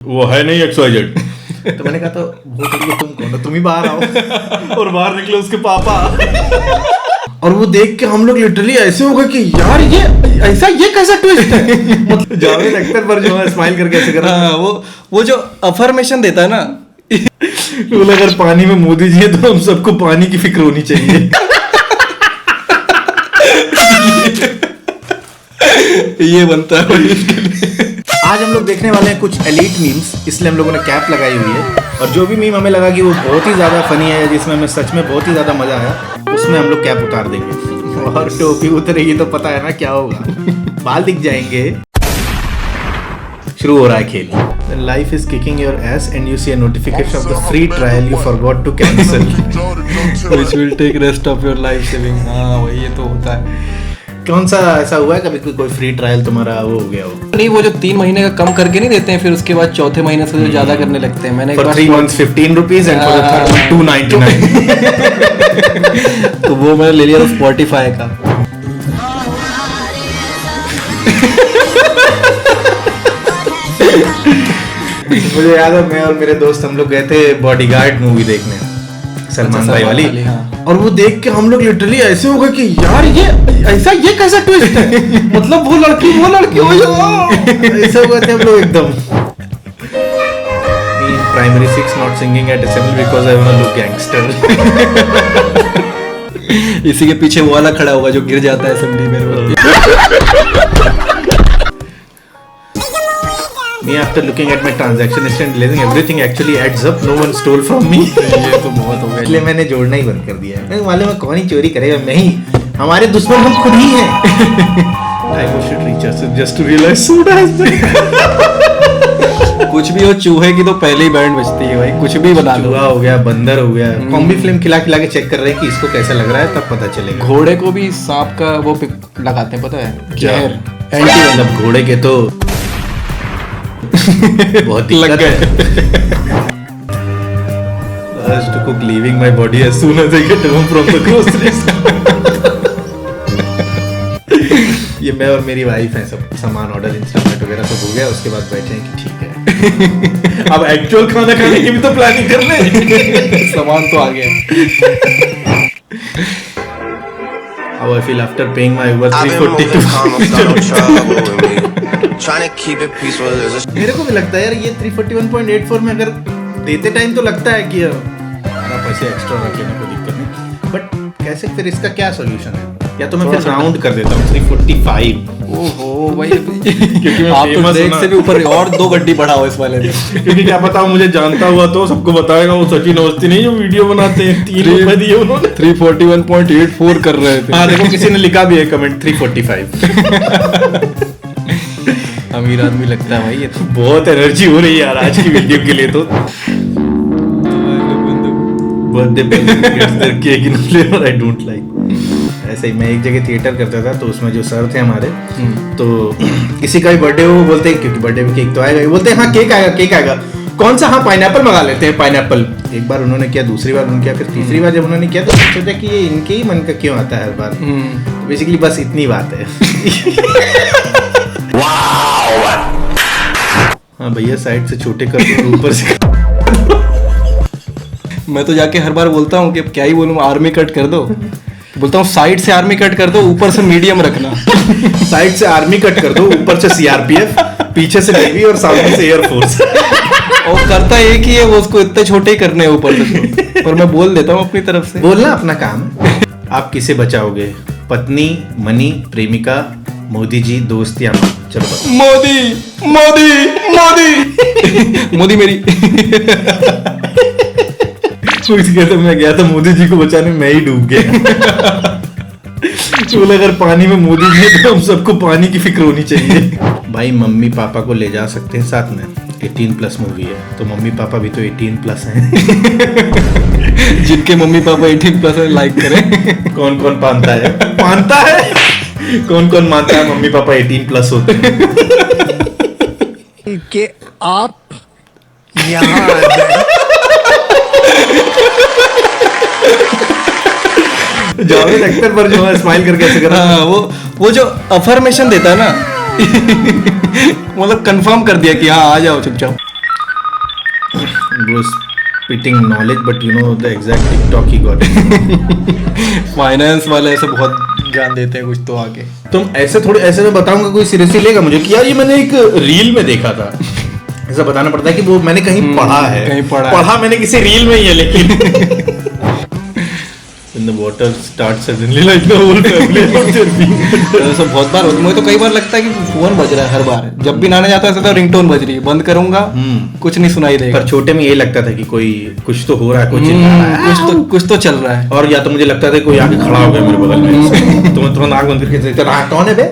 वो है नहीं XYZ। तो मैंने कहा तो वो थोड़ी तुम कौन हो, तुम ही बाहर आओ। और बाहर निकले उसके पापा। और वो देख के हम लोग लिटरली ऐसे हो गए कि यार ये ऐसा, ये कैसा ट्विस्ट है। मतलब जावेद अख्तर पर जो है स्माइल करके ऐसे कर रहा है। वो जो अफर्मेशन देता है ना, बोला अगर पानी में मोदी जी है तो हम सबको पानी की फिक्र होनी चाहिए। ये बनता है। आज हम लोग देखने वाले हैं कुछ एलीट मीम्स, इसलिए हम लोगों ने कैप लगाई हुई है। और जो भी मीम हमें लगा कि वो बहुत ही ज्यादा फनी है, जिसमें हमें सच में बहुत ही ज्यादा मजा आया, उसमें हम लोग कैप उतार देंगे। और टोपी उतरेगी तो पता है ना क्या होगा, बाल दिख जाएंगे। शुरू हो रहा है खेल। When life is kicking your ass and you see a notification of the free trial you forgot to cancel, Which will take rest of your life saving। हाँ वही, ये तो होता है। कौन सा ऐसा हुआ है कभी कोई फ्री ट्रायल तुम्हारा वो हो गया हो? नहीं, वो जो 3 महीने का कम करके नहीं देते हैं, फिर उसके बाद चौथे महीने से जो ज्यादा करने लगते हैं। मैंने For 3 months 15 rupees and for the third month 299। तो वो मैंने ले लिया था Spotify का। मुझे याद है मैं और मेरे दोस्त हम लोग गए थे बॉडीगार्ड मूवी देखने, सलमान भाई वाली। हाँ। और वो देख के हम लोग लिटरली ऐसे हो गए कि यार ये ऐसा, ये कैसा ट्विस्ट है। मतलब वो लड़की हो ऐसे हो गए थे हम लोग एकदम। Primary 6 not singing at assembly because I want to look gangster. इसी के पीछे वो वाला खड़ा होगा जो गिर जाता है असेंबली में। Me after looking at my transaction history and realizing everything actually adds up, no one stole from me। ये तो बहुत हो गया। इसलिए मैंने जोड़ना ही बंद कर दिया है। मैं मालूम है कौन ही चोरी करेगा, मैं ही। हमारे दुश्मन हम खुद ही हैं। I should reach us just to realize soda has कुछ भी हो, चूहे की तो पहले ही बैंड बजती है भाई, कुछ भी बना लो। चूहा हो गया, बंदर हो गया, कॉम्बी फिल्म खिला खिला के चेक कर रहे हैं कि इसको कैसा लग रहा है, तब पता चलेगा। घोड़े को भी सांप का वो लगाते हैं, पता है? जहर। मतलब घोड़े के तो बहुत लग गए। Urge to cook leaving my body as soon as I get home from the groceries। ये मैं और मेरी वाइफ है, सब सामान ऑर्डर इंस्टामेट वगैरह सब हो गया, उसके बाद बैठे हैं कि ठीक है अब एक्चुअल खाना खाने की भी तो प्लानिंग कर ले। सामान तो आ गया। How I feel after paying my Uber 342। मेरे को भी लगता है यार ये 341.84 में अगर देते टाइम तो लगता है कि पैसे एक्स्ट्रा रख लेने को दिक्कत नहीं, बट कैसे फिर इसका क्या सॉल्यूशन है? या तो मैं फिर राउंड कर देता हूँ 345। ओहो भाई, क्योंकि आप तो देख से भी ऊपर और 2 गड्डी बढ़ाओ इस वाले में। क्योंकि क्या पता मुझे जानता हुआ तो सबको बताएगा वो सचिन अवस्थी नहीं जो वीडियो बनाते हैं, 3 रुपए दिए उन्होंने। 341.84 कर रहे थे। हाँ देखो किसी ने लिखा भी है कमेंट 345। अमीर आदमी लगता है भाई ये तो। बहुत एनर्जी हो रही है यार आज की वीडियो के लिए। तो birthday cake in flavour I don't like. ऐसे ही मैं एक जगह थिएटर करता था, तो उसमें जो सर थे हमारे, तो किसी का भी बर्थडे हो, वो बोलते हैं क्योंकि बर्थडे में केक तो आएगा, बोलते हैं हाँ केक आएगा, केक आएगा। कौन सा? हाँ पाइनएप्पल मंगा लेते हैं, पाइनएप्पल। एक बार उन्होंने किया, दूसरी बार उन्होंने किया, फिर तीसरी बार जब उन्होंने किया तो सोचा कि ये इनके ही मन का क्यों आता है हर बार। बेसिकली बस इतनी बात है। हाँ भैया साइड से छोटे कर दो, ऊपर से। मैं तो जाके हर बार बोलता हूँ कि क्या ही बोलूँ, आर्मी कट कर दो। बोलता हूँ साइड से आर्मी कट कर दो, ऊपर से मीडियम रखना। साइड से आर्मी कट कर दो, ऊपर से CRPF, पीछे से नेवी और सामने से एयरफोर्स। और करता एक ही है, वो उसको इतने छोटे ही करने हैं ऊपर से तो। पर मैं बोल देता हूँ अपनी तरफ से। बोलना अपना काम। आप किसे बचाओगे? पत्नी, मनी, प्रेमिका, मोदी जी, दोस्त या माँ? चलो बताओ। मोदी मोदी मोदी। मोदी मेरी। तो मैं गया था मोदी जी को बचाने, मैं ही डूब गया। बोला अगर पानी में मोदी जी है तो हम सबको पानी की फिक्र होनी चाहिए। भाई मम्मी पापा को ले जा सकते हैं साथ में, 18+ मूवी है, तो मम्मी पापा भी तो 18+ हैं। जिनके मम्मी पापा 18+ है लाइक करें। कौन कौन मानता है? मानता है? कौन कौन मानता है मम्मी पापा 18+ होते हैं? कि आप यहाँ आ जाए। जावेद अख्तर पर जो है स्माइल करके ऐसे कर रहा है। वो जो अफर्मेशन देता है ना, मतलब कंफर्म कर दिया कि हाँ आ जाओ चुपचाप। bro spitting knowledge, but you know the exact TikTok he got. Finance वाले ऐसे बहुत ज्ञान देते हैं कुछ तो आगे। तुम ऐसे थोड़े ऐसे में बताऊंगा कोई सीरियसली लेगा मुझे कि यार ये मैंने एक रील में देखा था, ऐसा बताना पड़ता है कि वो मैंने कहीं पढ़ा है, कहीं पढ़ा मैंने किसी रील में ही है, लेकिन when the water starts suddenly like the whole family out there ऐसा बहुत बार होता है। मुझे तो कई बार लगता है कि फोन बज रहा है हर बार, जब भी नहाने जाता है ऐसा तो रिंगटोन बज रही है, बंद करूंगा कुछ नहीं सुनाई देगा। पर छोटे में यही लगता था कि कोई कुछ तो हो रहा है, कुछ चिल्ला रहा है, कुछ तो चल रहा है। और या तो मुझे लगता था कोई आके खड़ा हो गया मेरे बगल में, तो मैं तुरंत आंख बंद करके देखता था कौन है बे।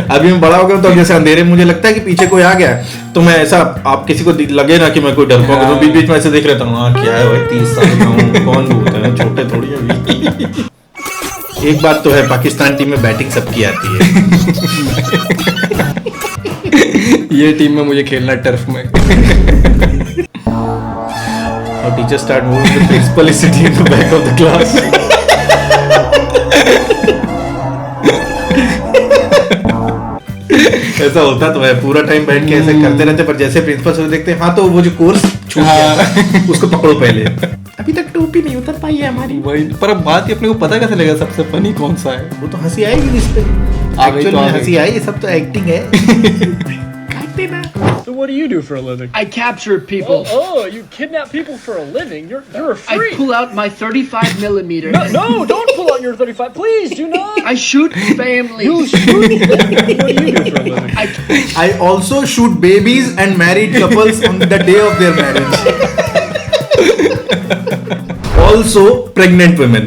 अभी मैं बड़ा हो गया तो जैसे अंधेरे में मुझे लगता है कि पीछे कोई आ गया, तो मैं ऐसा, आप किसी को लगे ना कि मैं कोई डरपोक हूं, तो बीच बीच में ऐसे देख लेता हूँ, हाँ क्या है भाई 30 साल का हूँ, कौन बोलता है, छोटे थोड़ी अभी। एक बात तो है, पाकिस्तान टीम में बैटिंग सबकी आती है। ये टीम में मुझे खेलना टर्फ में। और teacher start moving, the principal is sitting in the back of the class. ऐसा होता तो है, पूरा टाइम बैठ के ऐसे करते रहते, पर जैसे प्रिंसिपल सर देखते हैं हाँ तो वो जो कोर्स छूट गया उसको पकड़ो पहले, अभी तक टोपी नहीं उतर पाई है हमारी। वही, पर अब बात ही अपने को पता कैसे लगेगा सबसे फनी कौन सा है? वो तो हंसी आएगी जिस पे आ गई तो आ गई। हंसी आई, ये सब तो एक्टिंग है। So what do you do for a living? I capture people. Oh, you kidnap people for a living? You're a I freak. pull out my 35 millimeter. No, don't pull out your 35. Please do not. I shoot families. You shoot them. What do you do for a living? I also shoot babies and married couples on the day of their marriage. Also pregnant women.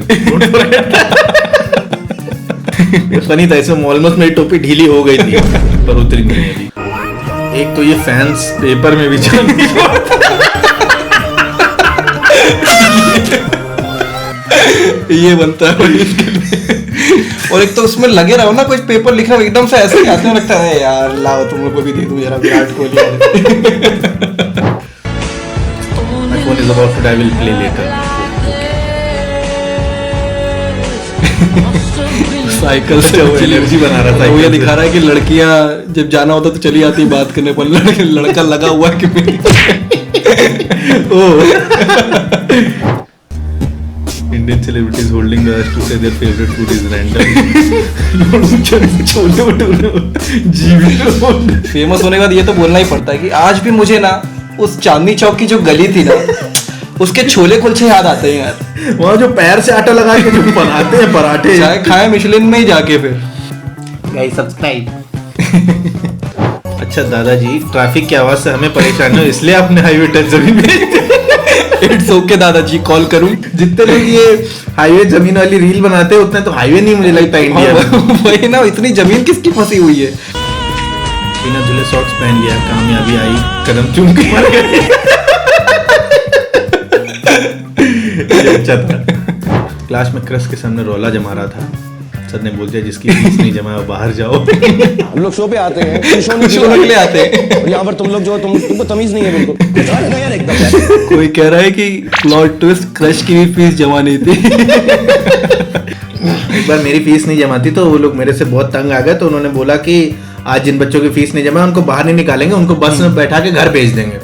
Funny था, इसमें almost मेरी टोपी ढीली हो गई थी पर उतरी नहीं अभी। एक तो ये फैंस पेपर में भी जाने ये बनता है इसके लिए। और एक तो उसमें लगे रहो ना, कुछ पेपर लिख रहा है एकदम से ऐसे आते हैं, लगता है यार लाओ तुम लोग को भी दे दूं जरा Virat Kohli. My phone is about to die, I will play later. Cycle से वो एनर्जी बना रहा था। वो ये दिखा रहा है कि लड़कियां जब जाना होता तो चली आती बात करने, पर लड़का लगा हुआ है कि Indian celebrities holding the urge to say their favorite food is random. Chole bhature famous होने के बाद ये तो बोलना ही पड़ता है कि आज भी मुझे ना उस चांदनी चौक की जो गली थी ना, उसके छोले कुलचे याद आते हैं यार। वहाँ जो पैर से आटा लगा के जो बनाते हैं पराठे, चाहे खाए मिशलिन में ही जाके फिर। Guys, subscribe. अच्छा दादाजी, ट्रैफिक की आवाज से हमें परेशानी हो इसलिए आपने हाईवे टच जमीन इट्स ओके दादाजी, कॉल करूं? जितने लोग ये हाईवे जमीन वाली रील बनाते हैं उतने तो हाईवे नहीं मुझे लगता इंडिया में। वही ना, इतनी जमीन किसकी फंसी हुई है। बिना धुले सॉक्स पहन लिया, कामयाबी आई, कदम चूम के मर गए। ये अच्छा था। क्लास में क्रश के सामने रोला जमा रहा था, सर ने बोल दिया जिसकी फीस नहीं जमा है बाहर जाओ। हम लोग शो पे आते हैं, शो शो के लिए आते हैं, और यहाँ पर तुम लोग जो तुमको तमीज नहीं है बिल्कुल। यार एकदम कोई कह रहा है कि प्लॉट ट्विस्ट, क्रश की भी फीस जमा नहीं थी। एक बार मेरी फीस नहीं जमा थी तो वो लोग मेरे से बहुत तंग आ गए, तो उन्होंने बोला कि आज जिन बच्चों की फीस नहीं जमा उनको बाहर नहीं निकालेंगे, उनको बस में बैठा के घर भेज देंगे।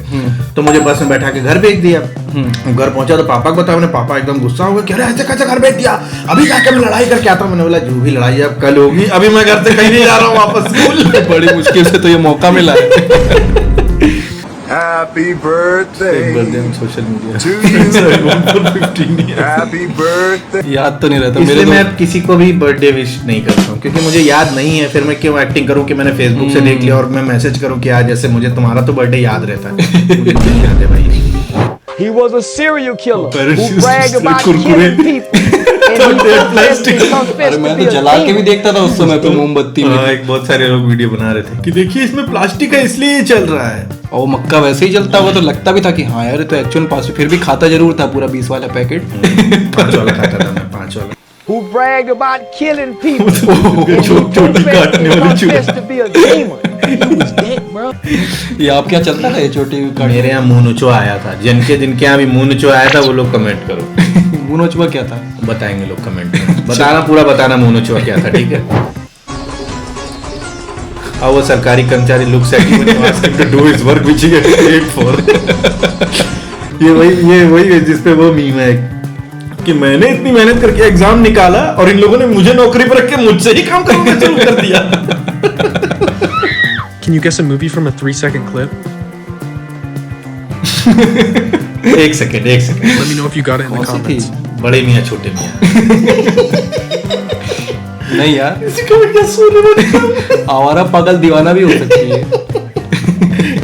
तो मुझे बस में बैठा के घर भेज दिया। घर पहुंचा तो पापा को बताया, मैंने पापा एकदम गुस्सा हो गए, कह रहे ऐसे कैसे घर भेज दिया, अभी जाके मैं लड़ाई करके आता हूँ। मैंने बोला जो भी लड़ाई अब कल होगी, अभी मैं घर से कहीं नहीं जा रहा हूँ वापस स्कूल। बड़ी मुश्किल से तो ये मौका मिला है। Happy birthday social media to you. Happy birthday. याद तो नहीं रहता इसलिए मेरे मैं तो। अब किसी को भी बर्थडे विश नहीं करता हूँ, क्योंकि मुझे याद नहीं है। फिर मैं क्यों एक्टिंग करूँ कि मैंने फेसबुक से देख लिया और मैं मैसेज करूँ कि आज जैसे मुझे तुम्हारा तो बर्थडे याद रहता है, मुझे नहीं याद है भाई। He was a serial killer Parents who used to bragged say about kurkure. killing people. And he confessed अरे मैं to तो be a जला के भी demon. देखता था उस समय पे मोमबत्ती में। हाँ, एक बहुत सारे लोग वीडियो बना रहे थे कि देखिए इसमें प्लास्टिक है इसलिए ये चल रहा है। और वो मक्का वैसे ही जलता हुआ तो लगता भी था कि हाँ यार ये तो एक्चुअल पास, फिर भी खाता जरूर था पूरा 20 वाला पैकेट। 5 वाला खाता था मैं, 5 वाला। Who bragged about killing people. छोटी काटने वाली Confessed to be a demon. He was dead, bro. ये आप क्या चलता था ये छोटी मेरे यहाँ मुंह नोचो आया था, जिनके जिनके यहाँ भी मुंह नोचो आया था वो लोग कमेंट करो, मुंह नोचवा क्या था? बताएंगे लोग कमेंट में। बताना पूरा बताना मुंह नोचो क्या था, ठीक है। और वो सरकारी कर्मचारी looks at you when you ask him to do his work which he gets paid for. ये वही है जिसपे वो मीम है कि मैंने इतनी मेहनत करके एग्जाम निकाला और इन लोगों ने मुझे नौकरी पर रख के मुझसे ही काम करना शुरू कर दिया। Can you guess a movie from a 3-second clip? एक second Let me know if you got it in the कौन सी थी? comments. बड़े मियाँ छोटे मियाँ। नहीं यार, आवारा पागल दीवाना भी हो सकती है।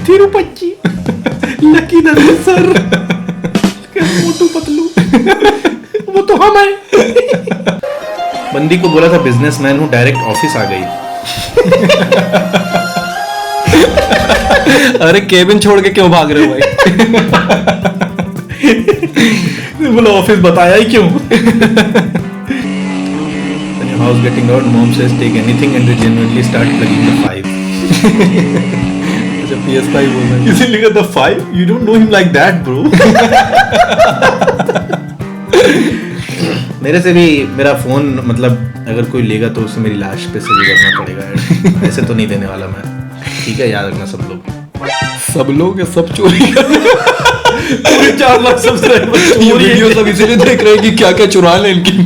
तिरुपति लकी नंदन सर मोटू पतलू वो तो हम है। बंदी को बोला था बिजनेसमैन हूँ, डायरेक्ट ऑफिस आ गई। अरे केबिन छोड़ के क्यों भाग रहे हो भाई? बोला ऑफिस बताया ही क्यों? House getting out, mom says take anything and they genuinely start plugging the 5. अच्छा PS5 बोल रहे हैं। किसी लिखा the 5? You don't know him like that, bro. मेरे से भी मेरा फोन मतलब अगर कोई लेगा तो उससे मेरी लाश पे सही करना पड़ेगा। ऐसे तो नहीं देने वाला मैं। ठीक है, याद रखना सब लोग। सब लोग या सब चोरी कर रहे हैं? 4 लाख सब्सक्राइबर ये वीडियो सब इसीलिए देख रहे हैं कि क्या क्या चुरा लें इनकी।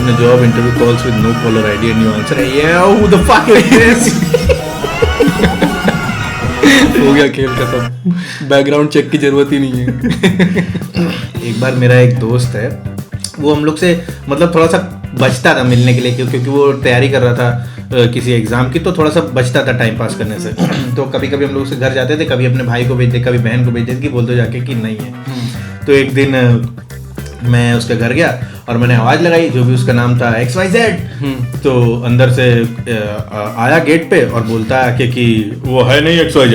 In a job interview calls with no caller ID and you answer, yeah, who the fuck is this? हो गया खेल खत्म, बैकग्राउंड चेक की जरूरत ही नहीं है। एक बार मेरा एक दोस्त है, वो हम लोग से मतलब थोड़ा सा बचता था मिलने के लिए क्योंकि वो तैयारी कर रहा था किसी एग्जाम की, तो थोड़ा सा बचता था टाइम पास करने से। तो कभी कभी हम लोग से घर जाते थे, कभी अपने भाई को भेजते, कभी बहन को भेजते कि बोल दो जाके कि नहीं है। तो एक दिन मैं उसके घर गया और मैंने आवाज़ लगाई, जो भी उसका नाम था XYZ। तो अंदर से आया गेट पे और बोलता है कि वो है नहीं XYZ।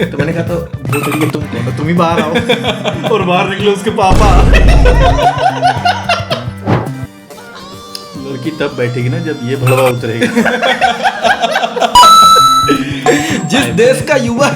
तो मैंने कहा तो तुम कौन हो? तुम ही बाहर आओ। और बाहर निकले उसके पापा। लड़की तब बैठेगी ना जब ये भड़वा उतरेगा। जिस देश का युवा